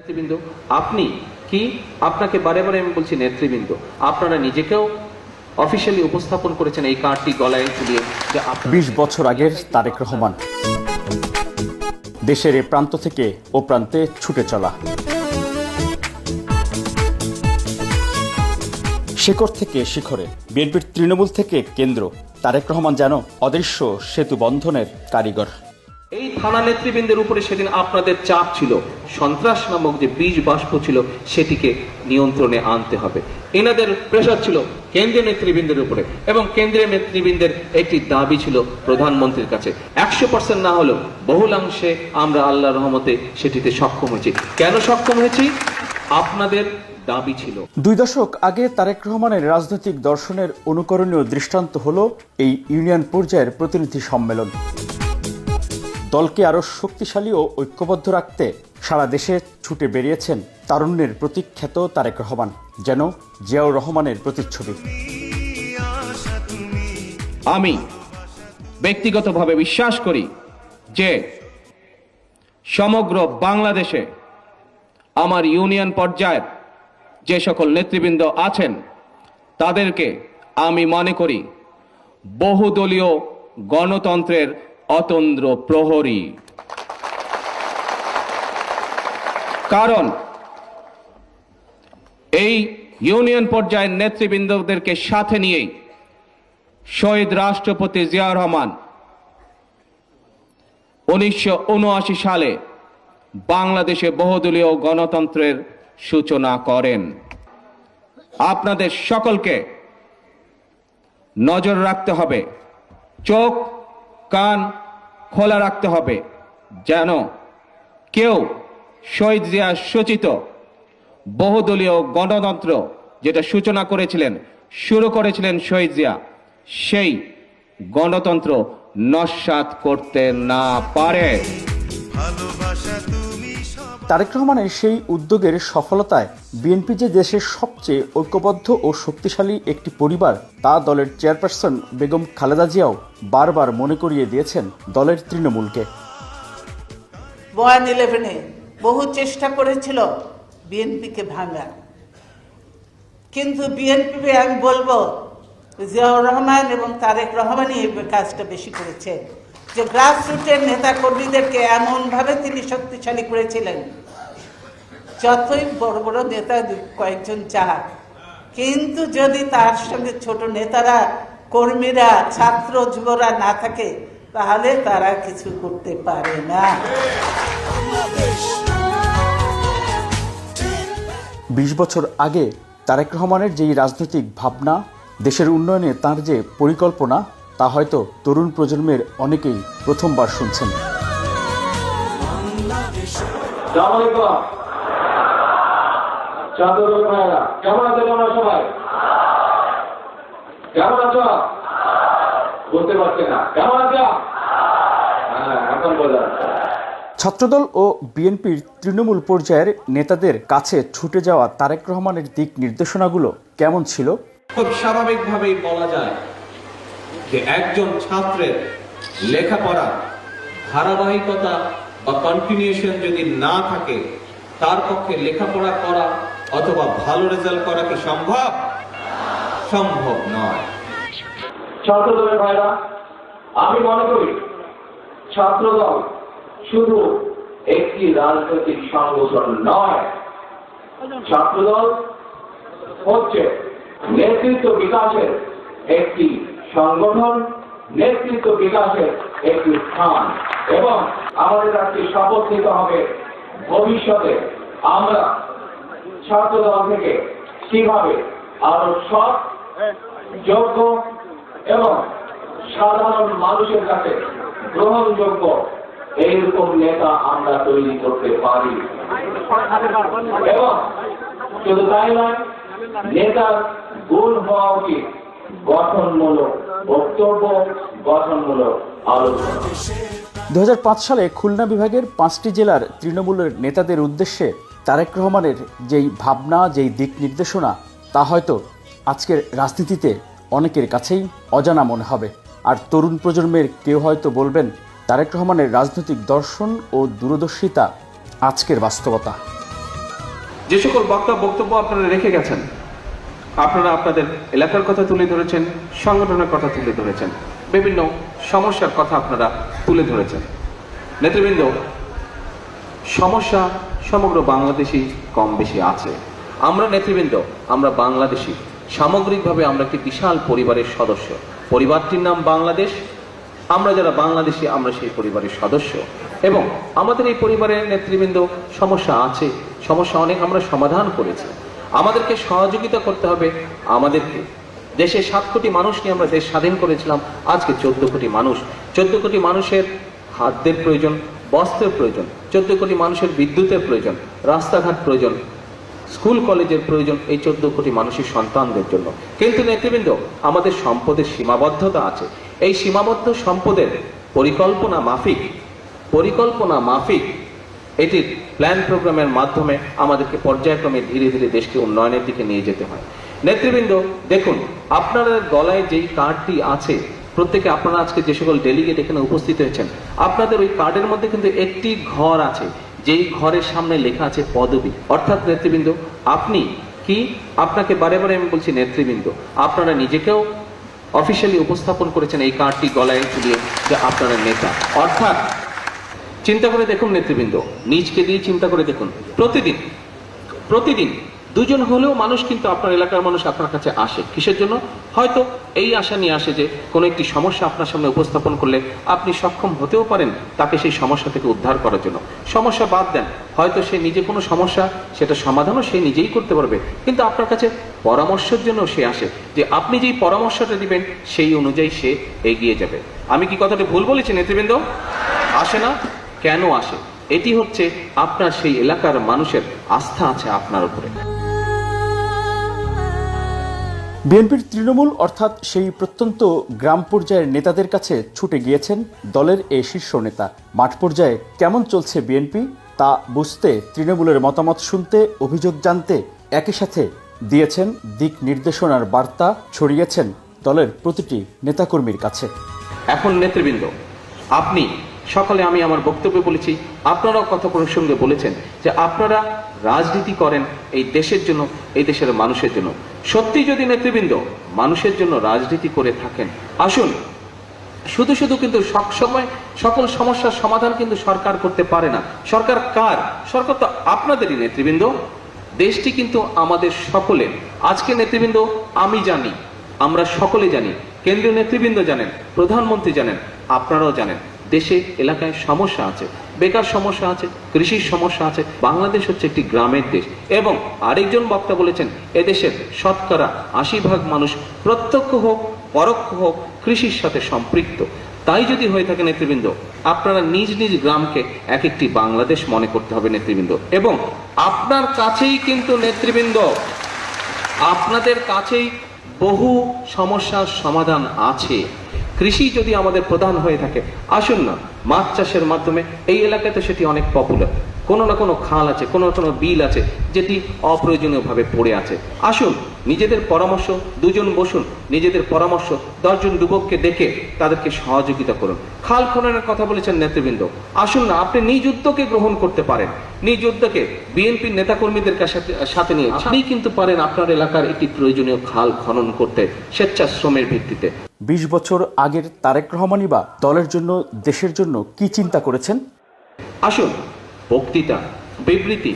নেতৃবৃন্দ, আপনি কি, আপনাকে বারে বারে আমি বলছি নেতৃবৃন্দ, আপনারা নিজেকেও অফিশিয়ালি উপস্থাপন করেছেন এই কার্ডটি গলায় ঝুলিয়ে যে 20 বছর আগের তারেক রহমান, দেশের এ প্রান্ত থেকে ও প্রান্তে ছুটে চলা, শেকড় থেকে শিখরে, বিএনপির তৃণমূল থেকে কেন্দ্র, তারেক রহমান যেন অদৃশ্য সেতু বন্ধনের কারিগর। এই থানা নেতৃবৃন্দের উপরে সেদিন আপনাদের চাপ ছিল, সন্ত্রাস নামক যে বীজ বাষ্প ছিল সেটিকে নিয়ন্ত্রণে আনতে হবে। এনাদের প্রেশার ছিল কেন্দ্রীয় নেতৃবৃন্দের উপরে, এবং কেন্দ্রীয় নেতৃবৃন্দের একটি দাবি ছিল প্রধানমন্ত্রীর কাছে। 100% না হলেও বহুলাংশে আমরা আল্লাহর রহমতে সেটিতে সক্ষম হয়েছি। কেন সক্ষম হয়েছি? আপনাদের দাবি ছিল। 2 দশক আগে তারেক রহমানের রাজনৈতিক দর্শনের অনুকরণীয় দৃষ্টান্ত হলো এই ইউনিয়ন পর্যায়ের প্রতিনিধি সম্মেলন। দলকে আরও শক্তিশালী ও ঐক্যবদ্ধ রাখতে সারা দেশে ছুটে বেরিয়েছেন তারুণ্যের প্রতীক খ্যাত তারেক রহমান, যেন জিয়াউর রহমানের প্রতিচ্ছবি। আমি ব্যক্তিগতভাবে বিশ্বাস করি যে সমগ্র বাংলাদেশে আমার ইউনিয়ন পর্যায়ের যে সকল নেতৃবৃন্দ আছেন তাদেরকে আমি মনে করি বহুদলীয় গণতন্ত্রের অতন্দ্র প্রহরী। কারণ এই ইউনিয়ন পর্যায়ের নেতৃবৃন্দদেরকে সাথে নিয়েই শহীদ রাষ্ট্রপতি জিয়াউর রহমান 1979 সালে বাংলাদেশে বহুদলীয় গণতন্ত্রের সূচনা করেন। আপনাদের সকলকে নজর রাখতে হবে, চোখ কান খোলা রাখতে হবে, যেন কেউ শহীদ জিয়া সূচিত বহুদলীয় গণতন্ত্র যেটা সূচনা করেছিলেন, শুরু করেছিলেন শহীদ জিয়া, সেই গণতন্ত্র নস্যাৎ করতে না পারে। তারেক রহমানের সেই উদ্যোগের সফলতায় বিএনপি যে দেশের সবচেয়ে ঐক্যবদ্ধ ও শক্তিশালী একটি পরিবার, তা দলের চেয়ারপারসন বেগম খালেদা জিয়াও বারবার মনে করিয়ে দিয়েছেন দলের তৃণমূলকে। 1/11-এ বহু চেষ্টা করেছিল বিএনপিকে ভাঙার, কিন্তু বিএনপি, আমি বলবো জিয়াউর রহমান এবং তারেক রহমানই এই কাজটা বেশি করেছে, যে গ্রাসরুটের নেতা কর্মীদেরকে এমনভাবে তিনি শক্তিশালী করেছিলেন, যতই বড় বড় নেতা কয়েকজন চাক, কিন্তু যদি তার সঙ্গে ছোট নেতারা, কর্মীরা, ছাত্র যুবরা না থাকে তাহলে তারা কিছু করতে পারে না। 20 বছর আগে তারেক রহমানের যেই রাজনৈতিক ভাবনা, দেশের উন্নয়নে তার যে পরিকল্পনা, তা হয়তো তরুণ প্রজন্মের অনেকেই প্রথমবার শুনছেন। ছাত্রদল ও বিএনপির তৃণমূল পর্যায়ের নেতাদের কাছে ছুটে যাওয়া তারেক রহমানের দিক নির্দেশনাগুলো কেমন ছিল? খুব স্বাভাবিকভাবেই বলা যায় যে একজন ছাত্রের লেখাপড়া ধারাবাহিকতা বা কন্টিনিউশন যদি না থাকে, তার পক্ষে লেখাপড়া করা অথবা ভালো রেজাল্ট করা কি সম্ভব? সম্ভব নয়। ছাত্রদলের ভাইরা, আমি মনে করি ছাত্রদল শুধু একটি রাজনৈতিক সংগঠন নয়, ছাত্রদল হচ্ছে নেতৃত্ব বিকাশের একটি সংগঠন, নেতৃত্ব বিকাশের একটি স্থান। এবং আমাদের একটি শপথ নিতে হবে, ভবিষ্যতে আমরা ছাত্রদল থেকে কিভাবে আরো সৎ, যোগ্য এবং সাধারণ মানুষের কাছে গ্রহণযোগ্য এইরকম নেতা আমরা তৈরি করতে পারি। এবং শুধু তাই নয়, নেতার গুণ হওয়া উচিত গঠনমূলক বক্তব্য, গঠনমূলক আলোচনা। 2005 সালে খুলনা বিভাগের 5টি জেলার তৃণমূলের নেতাদের উদ্দেশ্যে তারেক রহমানের যেই ভাবনা, যেই দিক নির্দেশনা, তা হয়তো আজকের রাজনীতিতে অনেকের কাছেই অজানা মনে হবে। আর তরুণ প্রজন্মের কেউ হয়তো বলবেন, তারেক রহমানের রাজনৈতিক দর্শন ও দূরদর্শিতা আজকের বাস্তবতা। যে সকল বক্তব্য আপনারা রেখে গেছেন, আপনারা আপনাদের এলাকার কথা তুলে ধরেছেন, সংগঠনের কথা তুলে ধরেছেন, বিভিন্ন সমস্যার কথা আপনারা তুলে ধরেছেন। নেতৃবৃন্দ, সমস্যা সমগ্র বাংলাদেশই কম বেশি আছে। আমরা নেতৃবৃন্দ, আমরা বাংলাদেশি, সামগ্রিকভাবে আমরা একটি বিশাল পরিবারের সদস্য। পরিবারটির নাম বাংলাদেশ। আমরা যারা বাংলাদেশি, আমরা সেই পরিবারের সদস্য এবং আমাদের এই পরিবারের নেতৃবৃন্দ সমস্যা আছে, সমস্যা অনেক আমরা সমাধান করেছি। আমাদেরকে সহযোগিতা করতে হবে। আমাদেরকে দেশে 7 কোটি মানুষ নিয়ে আমরা দেশ স্বাধীন করেছিলাম, আজকে 14 কোটি মানুষ। 14 কোটি মানুষের খাদ্যের প্রয়োজন, বস্ত্রের প্রয়োজন, 14 কোটি মানুষের বিদ্যুতের প্রয়োজন, রাস্তাঘাট প্রয়োজন, স্কুল কলেজের প্রয়োজন এই 14 কোটি মানুষের সন্তানদের জন্য। কিন্তু নেতৃবৃন্দ, আমাদের সম্পদের সীমাবদ্ধতা আছে। এই সীমাবদ্ধ সম্পদের পরিকল্পনা মাফিক এটির প্ল্যান প্রোগ্রামের মাধ্যমে আমাদেরকে পর্যায়ক্রমে ধীরে ধীরে দেশকে উন্নয়নের দিকে নিয়ে যেতে হয়। নেতৃবৃন্দ, দেখুন, আপনাদের গলায় যেই কার্ডটি আছে, প্রত্যেকে আপনারা আজকে যে সকল ডেলিগেট এখানে উপস্থিত হয়েছেন, আপনাদের ওই কার্ডের মধ্যে কিন্তু একটি ঘর আছে, যেই ঘরের সামনে লেখা আছে পদবি। অর্থাৎ নেতৃবৃন্দ, আপনি কি, আপনাকে বারে বারে আমি বলছি নেতৃবৃন্দ, আপনারা নিজেকেও অফিসিয়ালি উপস্থাপন করেছেন এই কার্ডটি গলায় ঝুলিয়ে যে আপনারা নেতা। অর্থাৎ চিন্তা করে দেখুন নেতৃবৃন্দ, নিজকে দিয়ে চিন্তা করে দেখুন, প্রতিদিন 2 জন হলেও মানুষ কিন্তু আপনার এলাকার মানুষ আপনার কাছে আসে। কিসের জন্য? হয়তো এই আশা নিয়ে আসে যে কোনো একটি সমস্যা আপনার সামনে উপস্থাপন করলে আপনি সক্ষম হতেও পারেন তাকে সেই সমস্যা থেকে উদ্ধার করার জন্য। সমস্যা বাদ দেন, হয়তো সে নিজে কোনো সমস্যা, সেটা সমাধানও সে নিজেই করতে পারবে, কিন্তু আপনার কাছে পরামর্শের জন্য সে আসে, যে আপনি যেই পরামর্শটা দিবেন সেই অনুযায়ী সে এগিয়ে যাবে। আমি কি কথাটা ভুল বলেছি নেতৃবৃন্দ? আসে না? কেন আসে? এটি হচ্ছে আপনার সেই এলাকার মানুষের আস্থা আছে আপনার উপরে। বিএনপির তৃণমূল অর্থাৎ সেই প্রত্যন্ত গ্রাম পর্যায়ের নেতাদের কাছে ছুটে গিয়েছেন দলের এই শীর্ষ নেতা। মাঠ পর্যায়ে কেমন চলছে বিএনপি তা বুঝতে, তৃণমূলের মতামত শুনতে, অভিযোগ জানতে একই সাথে দিয়েছেন দিক নির্দেশনার বার্তা, ছড়িয়েছেন দলের প্রতিটি নেতাকর্মীর কাছে। এখন নেতৃবৃন্দ, আপনি সকালে আমি আমার বক্তব্যে বলেছি, আপনারাও কথা প্রসঙ্গে বলেছেন যে আপনারা রাজনীতি করেন এই দেশের জন্য, এই দেশের মানুষের জন্য। সত্যি যদি নেতৃবৃন্দ মানুষের জন্য রাজনীতি করে থাকেন, আসুন, শুধু কিন্তু সবসময় সকল সমস্যার সমাধান কিন্তু সরকার করতে পারে না। সরকার কার? সরকার তো আপনাদেরই নেতৃবৃন্দ। দেশটি কিন্তু আমাদের সকলের। আজকে নেতৃবৃন্দ, আমি জানি, আমরা সকলে জানি, কেন্দ্রীয় নেতৃবৃন্দ জানেন, প্রধানমন্ত্রী জানেন, আপনারাও জানেন, দেশে এলাকায় সমস্যা আছে, বেকার সমস্যা আছে, কৃষির সমস্যা আছে। বাংলাদেশ হচ্ছে একটি গ্রামের দেশ এবং আরেকজন বক্তা বলেছেন এদেশের শতকরা 80% মানুষ প্রত্যক্ষ হোক পরোক্ষ হোক কৃষির সাথে সম্পৃক্ত। তাই যদি হয়ে থাকে নেতৃবৃন্দ, আপনারা নিজ নিজ গ্রামকে এক একটি বাংলাদেশ মনে করতে হবে নেতৃবৃন্দ। এবং আপনার কাছেই কিন্তু নেতৃবৃন্দ, আপনাদের কাছেই বহু সমস্যার সমাধান আছে। কৃষি যদি আমাদের প্রধান হয়ে থাকে, আসুন না, মাছ চাষের মাধ্যমে এই এলাকায় তো সেটি অনেক পপুলার। কোনো না কোনো খাল আছে, কোনো না কোনো বিল আছে যেটি অপ্রয়োজনীয়ভাবে পড়ে আছে। আসুন, নিজেদের পরামর্শ, 2 জন বসুন, নিজেদের পরামর্শ 10 জন যুবককে ডেকে তাদেরকে সহযোগিতা করুন। খাল খননের কথা বলেছেন নেতৃবৃন্দ, আসুন না, আপনি নিজ উদ্যোগে গ্রহণ করতে পারেন, নিজ উদ্যোগে বিএনপির নেতাকর্মীদের সাথে নিয়ে আপনি কিন্তু পারেন আপনার এলাকার একটি প্রয়োজনীয় খাল খনন করতে স্বেচ্ছাশ্রমের ভিত্তিতে। 20 বছর আগের তারেক রহমানই বা দলের জন্য, দেশের জন্য কি চিন্তা করেছেন? আসুন, বক্তৃতা, বিবৃতি,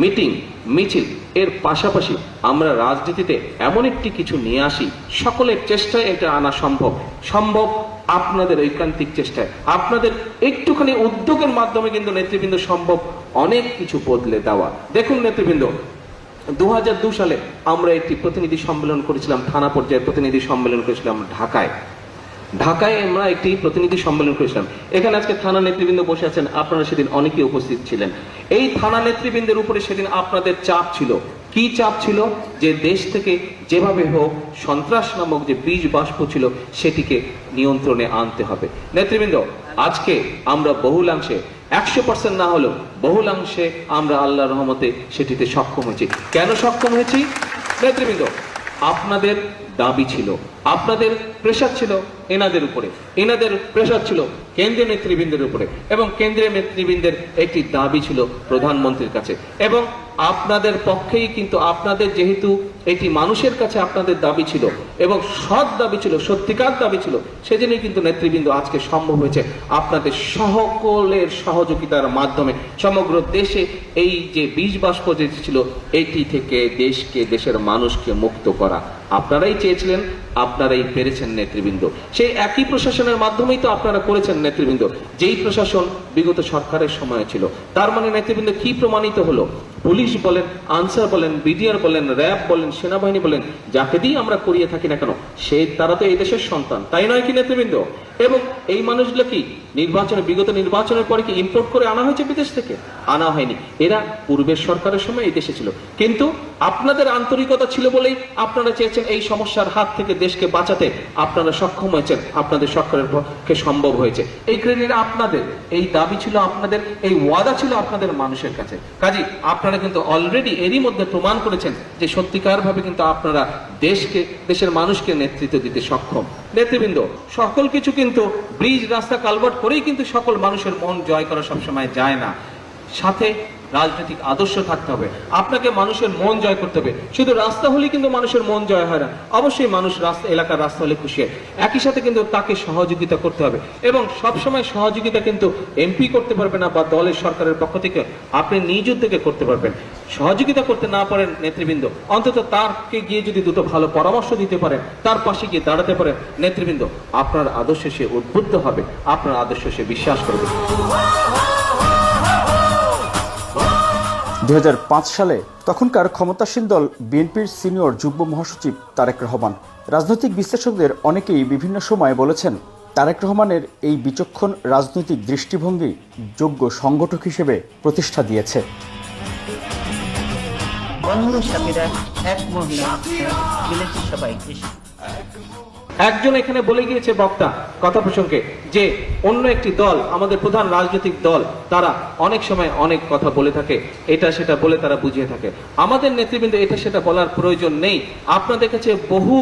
মিটিং, মিছিল এর পাশাপাশি আমরা রাজনীতিতে এমন একটি কিছু নিয়ে আসি, সকলের চেষ্টায় এটা আনা সম্ভব। আপনাদের ঐকান্তিক চেষ্টায়, আপনাদের একটুখানি উদ্যোগের মাধ্যমে কিন্তু নেতৃবৃন্দ সম্ভব অনেক কিছু বদলে দেওয়া। দেখুন নেতৃবৃন্দ, 2002 সালে আমরা একটি প্রতিনিধি সম্মেলন করেছিলাম, থানা পর্যায়ে প্রতিনিধি সম্মেলন করেছিলাম ঢাকায় আমরা একটি প্রতিনিধি সম্মেলন করেছিলাম। এখানে আজকে থানা নেতৃবৃন্দ বসে আছেন, আপনারা সেদিন অনেকেই উপস্থিত ছিলেন। এই থানা নেতৃবৃন্দের উপরে সেদিন আপনাদের চাপ ছিল। কি চাপ ছিল? যে দেশ থেকে যেভাবে হোক সন্ত্রাস নামক যে বীজ বাষ্প ছিল সেটিকে নিয়ন্ত্রণে আনতে হবে। নেতৃবৃন্দ, আজকে আমরা বহুলাংশে, 100% না হলেও বহুলাংশে আমরা আল্লাহর রহমতে সেটিতে সক্ষম হয়েছি। কেন সক্ষম হয়েছি? নেতৃবৃন্দ, আপনাদের দাবি ছিল, আপনাদের প্রেশার ছিল এনাদের উপরে, এনাদের প্রেশার ছিল কেন্দ্রীয় নেতৃবৃন্দের উপরে, এবং কেন্দ্রীয় নেতৃবৃন্দের একটি দাবি ছিল প্রধানমন্ত্রীর কাছে, এবং আপনাদের পক্ষেই কিন্তু আপনাদের যেহেতু এটি মানুষের কাছে আপনাদের দাবি ছিল এবং সৎ দাবি ছিল, সত্যিকার দাবি ছিল, সেজন্যই কিন্তু নেতৃবৃন্দ আজকে সম্ভব হয়েছে আপনাদের সকলের সহযোগিতার মাধ্যমে সমগ্র দেশে এই যে বীজ বাষ্প যে ছিল এটি থেকে দেশকে, দেশের মানুষকে মুক্ত করা। আপনারাই চেয়েছিলেন, আপনারাই পেরেছেন নেতৃবৃন্দ। সেই একই প্রশাসনের মাধ্যমেই তো আপনারা করেছেন নেতৃবৃন্দ, যেই প্রশাসন বিগত সরকারের সময় ছিল। তার মানে নেতৃবৃন্দ কি প্রমাণিত হলো? পুলিশ বলেন, আনসার বলেন, বিডিআর বলেন, র্যাব বলেন, সেনাবাহিনী বলেন, যাকে দিয়ে আমরা করিয়ে থাকি না কেন, তারা তো এই দেশের সন্তান, তাই নয় কি নেতৃবৃন্দ? এবং এই মানুষগুলো কি বিগত নির্বাচনের পরে কি ইম্পোর্ট করে আনা হয়েছে বিদেশ থেকে? আনা হয়নি। এরা পূর্বের সরকারের সময় এই দেশে ছিল, কিন্তু আপনাদের আন্তরিকতা ছিল বলেই আপনারা চেয়েছেন এই সমস্যার হাত থেকে দেশকে বাঁচাতে, আপনারা সক্ষম হয়েছেন, আপনাদের সরকারের পক্ষে সম্ভব হয়েছে। এই ক্রেডিট আপনাদের, এই দাবি ছিল আপনাদের, এই ওয়াদা ছিল আপনাদের মানুষের কাছে। কাজী আপনারা কিন্তু অলরেডি এরই মধ্যে প্রমাণ করেছেন যে সত্যিকার ভাবে কিন্তু আপনারা দেশকে, দেশের মানুষকে নেতৃত্ব দিতে সক্ষম। নেতৃবৃন্দ, সকল কিছু কিন্তু ব্রিজ, রাস্তা, কালভার্ট করেই কিন্তু সকল মানুষের মন জয় করা সবসময় যায় না। সাথে রাজনৈতিক আদর্শ থাকতে হবে, আপনাকে মানুষের মন জয় করতে হবে। শুধু রাস্তা হলেই কিন্তু মানুষের মন জয় হয় না। অবশ্যই মানুষ এলাকার রাস্তা হলে খুশি হয়, একই সাথে কিন্তু তাকে সহযোগিতা করতে হবে। এবং সবসময় সহযোগিতা কিন্তু এমপি করতে পারবে না বা দলের সরকারের পক্ষ থেকে, আপনি নিজ উদ্যোগে করতে পারবেন। সহযোগিতা করতে না পারেন নেতৃবৃন্দ, অন্তত তারকে গিয়ে যদি দুটো ভালো পরামর্শ দিতে পারেন, তার পাশে গিয়ে দাঁড়াতে পারেন নেতৃবৃন্দ, আপনার আদর্শে সে উদ্বুদ্ধ হবে, আপনার আদর্শে সে বিশ্বাস করবে। 2005 সালে তখনকার ক্ষমতাসীন দল বিএনপির সিনিয়র যুগ্ম মহাসচিব তারেক রহমান। রাজনৈতিক বিশ্লেষকদের অনেকেই বিভিন্ন সময় বলেছেন, তারেক রহমানের এই বিচক্ষণ রাজনৈতিক দৃষ্টিভঙ্গি যোগ্য সংগঠক হিসেবে প্রতিষ্ঠা দিয়েছে। একজন এখানে বলে গিয়েছে বক্তা কথা প্রসঙ্গে যে অন্য একটি দল, আমাদের প্রধান রাজনৈতিক দল, তারা অনেক সময় অনেক কথা বলে থাকে, এটা সেটা বলে তারা বুঝিয়ে থাকে। আমাদের নেতৃবৃন্দ এটা সেটা বলার প্রয়োজন নেই। আপনাদের কাছে বহু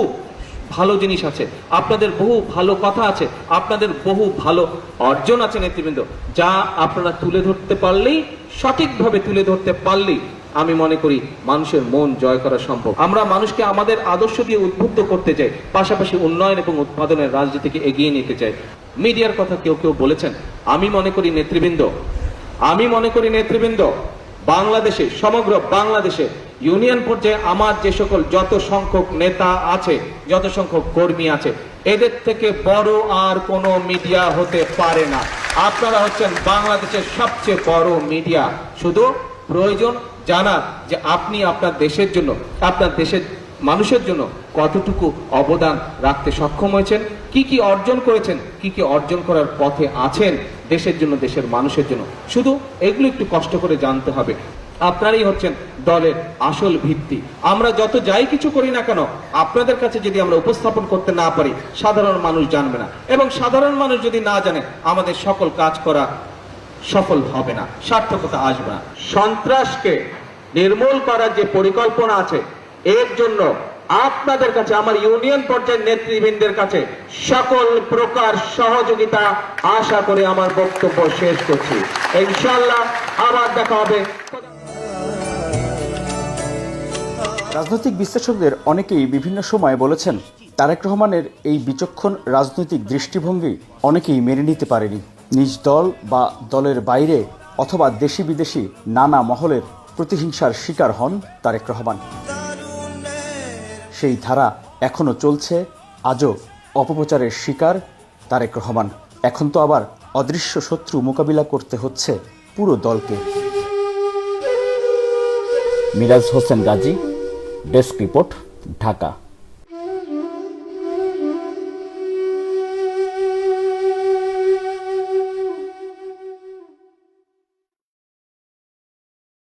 ভালো জিনিস আছে, আপনাদের বহু ভালো কথা আছে, আপনাদের বহু ভালো অর্জন আছে নেতৃবৃন্দ, যা আপনারা তুলে ধরতে পারলেই, সঠিকভাবে তুলে ধরতে পারলেই আমি মনে করি মানুষের মন জয় করা সম্ভব। আমরা মানুষকে আমাদের আদর্শ দিয়ে উদ্বুদ্ধ করতে চাই, পাশাপাশি উন্নয়ন এবং উৎপাদনের রাজনীতিকে এগিয়ে নিতে চাই। মিডিয়ার কথা কেউ কেউ বলেছেন, আমি মনে করি নেতৃবৃন্দ বাংলাদেশে, সমগ্র বাংলাদেশে ইউনিয়ন পর্যায়ে আমার যে সকল যত সংখ্যক নেতা আছে, যত সংখ্যক কর্মী আছে, এদের থেকে বড় আর কোনো মিডিয়া হতে পারে না। আপনারা হচ্ছেন বাংলাদেশের সবচেয়ে বড় মিডিয়া। শুধু প্রয়োজন জানা যে আপনি আপনার দেশের জন্য, আপনার দেশের মানুষের জন্য কতটুকু অবদান রাখতে সক্ষম হয়েছেন, কি কি অর্জন করেছেন, কি কি অর্জন করার পথে আছেন দেশের জন্য, দেশের মানুষের জন্য। শুধু এগুলো একটু কষ্ট করে জানতে হবে। আপনারাই হচ্ছেন দলের আসল ভিত্তি। আমরা যত যাই কিছু করি না কেন, আপনাদের কাছে যদি আমরা উপস্থাপন করতে না পারি, সাধারণ মানুষ জানবে না, এবং সাধারণ মানুষ যদি না জানে, আমাদের সকল কাজ করা সফল হবে না, সার্থকতা আসবে না। সন্ত্রাসকে নির্মূল করার যে পরিকল্পনা আছে, এর জন্য আপনাদের কাছে, আমার ইউনিয়ন পর্যায়ের নেতৃবৃন্দের কাছে সকল প্রকার সহযোগিতা আশা করে আমার বক্তব্য শেষ করছি। ইনশাআল্লাহ আবার দেখা হবে। রাজনৈতিক বিশ্লেষকদের অনেকেই বিভিন্ন সময় বলেছেন, তারেক রহমানের এই বিচক্ষণ রাজনৈতিক দৃষ্টিভঙ্গি অনেকেই মেনে নিতে পারেনি। নিজ দল বা দলের বাইরে অথবা দেশি বিদেশি নানা মহলের প্রতিহিংসার শিকার হন তারেক রহমান। সেই ধারা এখনো চলছে, আজও অপপ্রচারের শিকার তারেক রহমান। এখন তো আবার অদৃশ্য শত্রু মোকাবিলা করতে হচ্ছে পুরো দলকে। Miraj Hossain Gazi, desk report, Dhaka.